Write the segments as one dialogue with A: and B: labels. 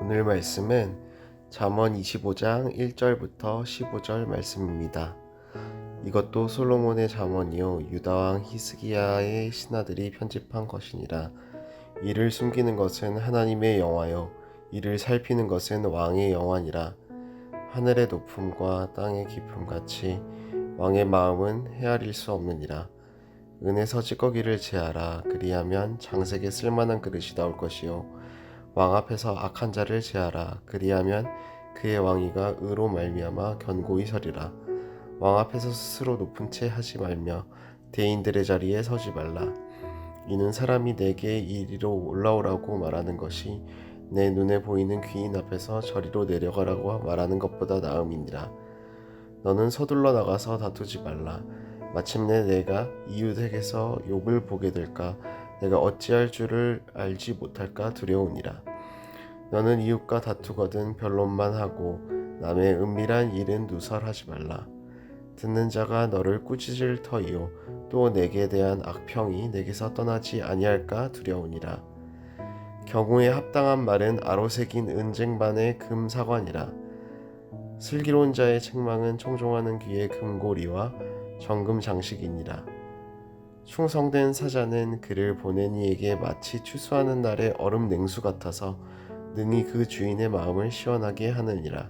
A: 오늘 말씀은 잠언 25장 1절부터 15절 말씀입니다. 이것도 솔로몬의 잠언이요 유다왕 히스기야의 신하들이 편집한 것이니라. 이를 숨기는 것은 하나님의 영화요 이를 살피는 것은 왕의 영화니라. 하늘의 높음과 땅의 깊음 같이 왕의 마음은 헤아릴 수 없느니라. 은에서 찌꺼기를 제하라. 그리하면 장색에 쓸만한 그릇이 나올 것이요 왕 앞에서 악한 자를 제하라. 그리하면 그의 왕위가 의로 말미암아 견고히 서리라. 왕 앞에서 스스로 높은 채 하지 말며 대인들의 자리에 서지 말라. 이는 사람이 내게 이리로 올라오라고 말하는 것이 내 눈에 보이는 귀인 앞에서 저리로 내려가라고 말하는 것보다 나음이니라. 너는 서둘러 나가서 다투지 말라. 마침내 내가 이웃에게서 욕을 보게 될까? 내가 어찌할 줄을 알지 못할까 두려우니라. 너는 이웃과 다투거든 변론만 하고 남의 은밀한 일은 누설하지 말라. 듣는 자가 너를 꾸짖을 터이요 또 내게 대한 악평이 내게서 떠나지 아니할까 두려우니라. 경우에 합당한 말은 아로새긴 은쟁반의 금사관이라. 슬기로운 자의 책망은 청종하는 귀의 금고리와 정금 장식이니라. 충성된 사자는 그를 보낸 이에게 마치 추수하는 날의 얼음 냉수 같아서 능히 그 주인의 마음을 시원하게 하느니라.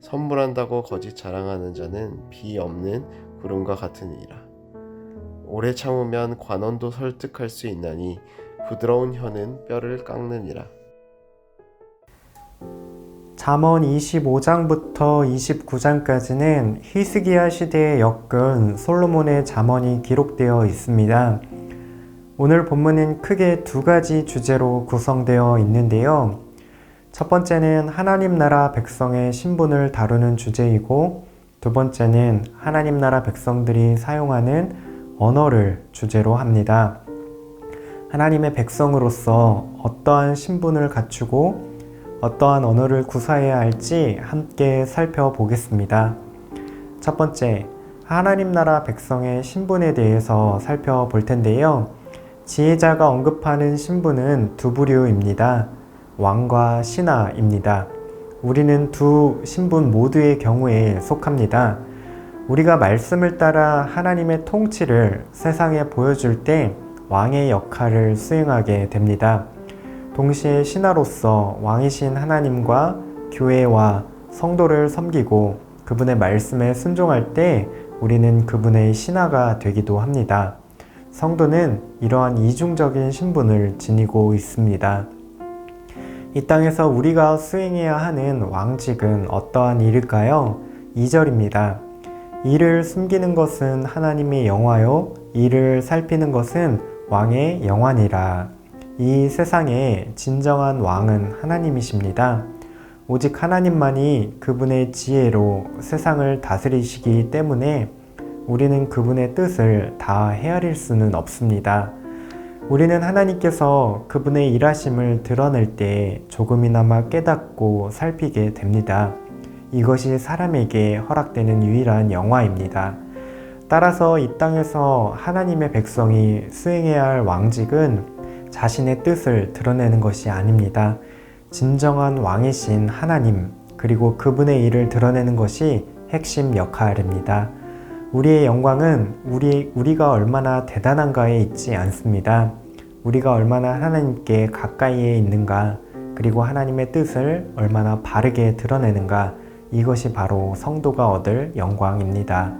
A: 선물한다고 거짓 자랑하는 자는 비 없는 구름과 같으니라. 오래 참으면 관원도 설득할 수 있나니 부드러운 혀는 뼈를 깎느니라.
B: 잠언 25장부터 29장까지는 히스기야 시대에 엮은 솔로몬의 잠언이 기록되어 있습니다. 오늘 본문은 크게 두 가지 주제로 구성되어 있는데요. 첫 번째는 하나님 나라 백성의 신분을 다루는 주제이고, 두 번째는 하나님 나라 백성들이 사용하는 언어를 주제로 합니다. 하나님의 백성으로서 어떠한 신분을 갖추고 어떠한 언어를 구사해야 할지 함께 살펴보겠습니다. 첫 번째, 하나님 나라 백성의 신분에 대해서 살펴볼 텐데요. 지혜자가 언급하는 신분은 두 부류입니다. 왕과 신하입니다. 우리는 두 신분 모두의 경우에 속합니다. 우리가 말씀을 따라 하나님의 통치를 세상에 보여줄 때 왕의 역할을 수행하게 됩니다. 동시에 신하로서 왕이신 하나님과 교회와 성도를 섬기고 그분의 말씀에 순종할 때 우리는 그분의 신하가 되기도 합니다. 성도는 이러한 이중적인 신분을 지니고 있습니다. 이 땅에서 우리가 수행해야 하는 왕직은 어떠한 일일까요? 2절입니다. 이를 숨기는 것은 하나님의 영화요 이를 살피는 것은 왕의 영화니라. 이 세상의 진정한 왕은 하나님이십니다. 오직 하나님만이 그분의 지혜로 세상을 다스리시기 때문에 우리는 그분의 뜻을 다 헤아릴 수는 없습니다. 우리는 하나님께서 그분의 일하심을 드러낼 때 조금이나마 깨닫고 살피게 됩니다. 이것이 사람에게 허락되는 유일한 영화입니다. 따라서 이 땅에서 하나님의 백성이 수행해야 할 왕직은 자신의 뜻을 드러내는 것이 아닙니다. 진정한 왕이신 하나님, 그리고 그분의 일을 드러내는 것이 핵심 역할입니다. 우리의 영광은 우리가 얼마나 대단한가에 있지 않습니다. 우리가 얼마나 하나님께 가까이에 있는가, 그리고 하나님의 뜻을 얼마나 바르게 드러내는가, 이것이 바로 성도가 얻을 영광입니다.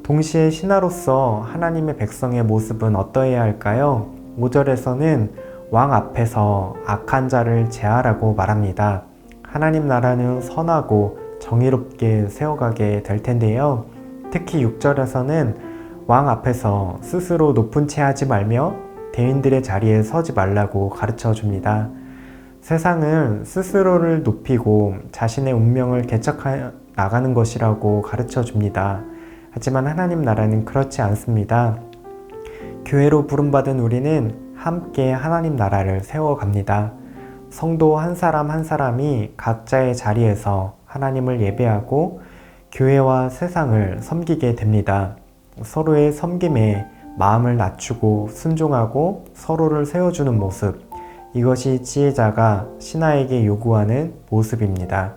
B: 동시에 신하로서 하나님의 백성의 모습은 어떠해야 할까요? 5절에서는 왕 앞에서 악한 자를 제하라고 말합니다. 하나님 나라는 선하고 정의롭게 세워가게 될 텐데요. 특히 6절에서는 왕 앞에서 스스로 높은 채 하지 말며 대인들의 자리에 서지 말라고 가르쳐 줍니다. 세상은 스스로를 높이고 자신의 운명을 개척해 나가는 것이라고 가르쳐 줍니다. 하지만 하나님 나라는 그렇지 않습니다. 교회로 부름받은 우리는 함께 하나님 나라를 세워갑니다. 성도 한 사람 한 사람이 각자의 자리에서 하나님을 예배하고 교회와 세상을 섬기게 됩니다. 서로의 섬김에 마음을 낮추고 순종하고 서로를 세워주는 모습, 이것이 지혜자가 신하에게 요구하는 모습입니다.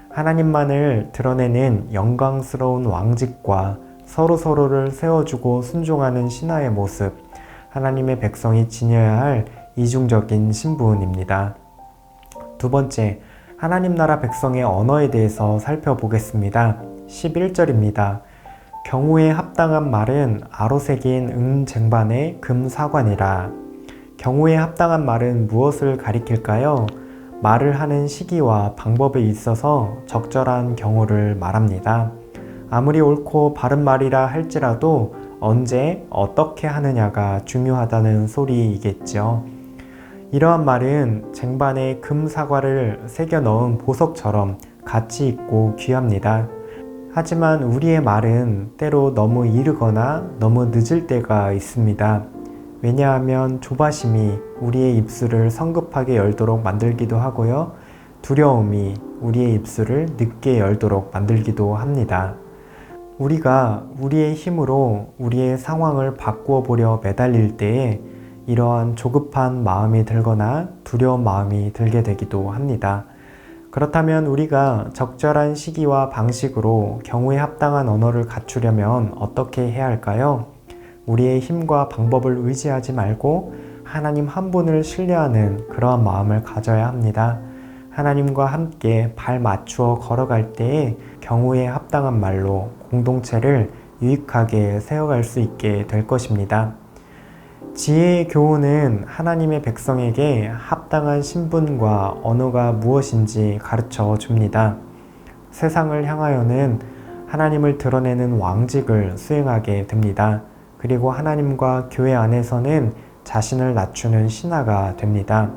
B: 하나님만을 드러내는 영광스러운 왕직과 서로서로를 세워주고 순종하는 신하의 모습, 하나님의 백성이 지녀야 할 이중적인 신분입니다. 두 번째, 하나님 나라 백성의 언어에 대해서 살펴보겠습니다. 11절입니다. 경우에 합당한 말은 아로새긴 쟁반의 금사관이라. 경우에 합당한 말은 무엇을 가리킬까요? 말을 하는 시기와 방법에 있어서 적절한 경우를 말합니다. 아무리 옳고 바른 말이라 할지라도 언제 어떻게 하느냐가 중요하다는 소리이겠죠. 이러한 말은 쟁반에 금 사과를 새겨 넣은 보석처럼 가치 있고 귀합니다. 하지만 우리의 말은 때로 너무 이르거나 너무 늦을 때가 있습니다. 왜냐하면 조바심이 우리의 입술을 성급하게 열도록 만들기도 하고요. 두려움이 우리의 입술을 늦게 열도록 만들기도 합니다. 우리가 우리의 힘으로 우리의 상황을 바꾸어 보려 매달릴 때에 이러한 조급한 마음이 들거나 두려운 마음이 들게 되기도 합니다. 그렇다면 우리가 적절한 시기와 방식으로 경우에 합당한 언어를 갖추려면 어떻게 해야 할까요? 우리의 힘과 방법을 의지하지 말고 하나님 한 분을 신뢰하는 그러한 마음을 가져야 합니다. 하나님과 함께 발 맞추어 걸어갈 때에 경우에 합당한 말로 공동체를 유익하게 세워갈 수 있게 될 것입니다. 지혜의 교훈은 하나님의 백성에게 합당한 신분과 언어가 무엇인지 가르쳐 줍니다. 세상을 향하여는 하나님을 드러내는 왕직을 수행하게 됩니다. 그리고 하나님과 교회 안에서는 자신을 낮추는 신하가 됩니다.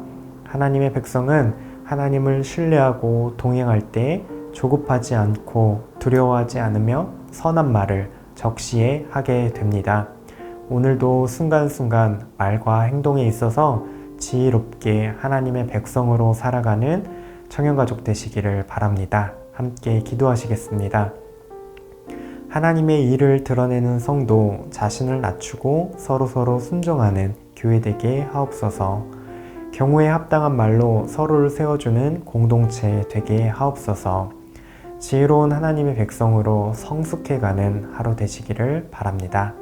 B: 하나님의 백성은 하나님을 신뢰하고 동행할 때 조급하지 않고 두려워하지 않으며 선한 말을 적시에 하게 됩니다. 오늘도 순간순간 말과 행동에 있어서 지혜롭게 하나님의 백성으로 살아가는 청년가족 되시기를 바랍니다. 함께 기도하시겠습니다. 하나님의 일을 드러내는 성도, 자신을 낮추고 서로서로 순종하는 교회 되게 하옵소서. 경우에 합당한 말로 서로를 세워주는 공동체 되게 하옵소서. 지혜로운 하나님의 백성으로 성숙해가는 하루 되시기를 바랍니다.